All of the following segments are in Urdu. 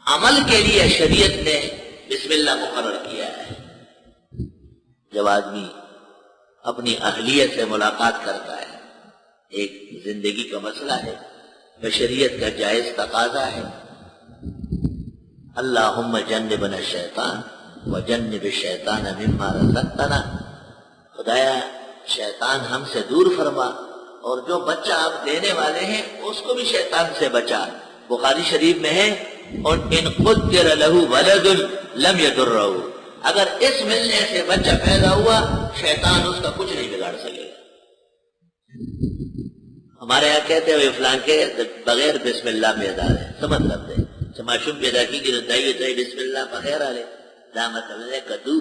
عمل کے لیے شریعت نے بسم اللہ مقرر کیا ہے۔ جب آدمی اپنی اہلیت سے ملاقات کرتا ہے، ایک زندگی کا مسئلہ ہے، بشریت کا جائز تقاضا ہے، اللہم جنبنا الشیطان وجنب الشیطان مما رزقتنا، خدایا شیطان ہم سے دور فرما، اور جو بچہ آپ دینے والے ہیں اس کو بھی شیطان سے بچا۔ بخاری شریف میں ہے اور ان قدر له ولد لم يضرہ، اگر اس ملنے سے بچہ پیدا ہوا شیطان اس کا کچھ نہیں بگاڑ سکے گا۔ ہمارے یہاں کہتے ہیں فلان کے بغیر بسم اللہ پیدا ہے، سمجھ لگتے ہیں معصوم پیدا کی کہ دائی بسم اللہ بغیر آ لے دامت اللہ کدو،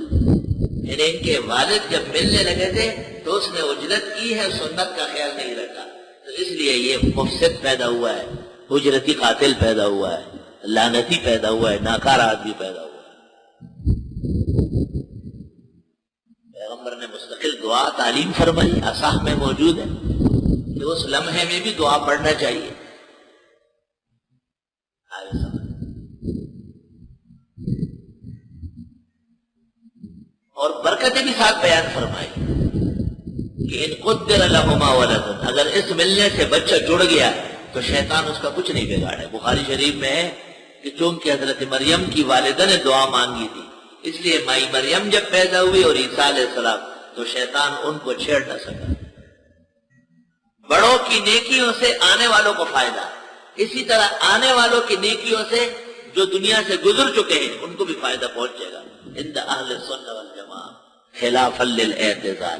یعنی ان کے والد جب ملنے لگے تھے تو اس نے اجرت کی ہے، سنت کا خیال نہیں رکھا، تو اس لیے یہ مفسد پیدا ہوا ہے، اجرتی قاتل پیدا ہوا ہے، لعنتی پیدا ہوا ہے، ناکار آدمی پیدا ہوا ہے۔ پیغمبر نے مستقل دعا تعلیم فرمائی، اصح میں موجود ہے کہ اس لمحے میں بھی دعا پڑھنا چاہیے۔ اور برکتیں بھی ساتھ بیان فرمائی کہ ان قدر لہما ولد، اگر اس ملنے سے بچہ جڑ گیا تو شیطان اس کا کچھ نہیں بگاڑے۔ بخاری شریف میں ہے کہ چونکہ حضرت مریم کی والدہ نے دعا مانگی تھی، اس لیے مائی مریم جب پیدا ہوئی اور عیسیٰ علیہ السلام تو شیطان ان کو چھیڑ نہ سکا۔ بڑوں کی نیکیوں سے آنے والوں کو فائدہ، اسی طرح آنے والوں کی نیکیوں سے جو دنیا سے گزر چکے ہیں ان کو بھی فائدہ پہنچے گا۔ عند اہل السنہ والجماعہ خلافا للاعتزال۔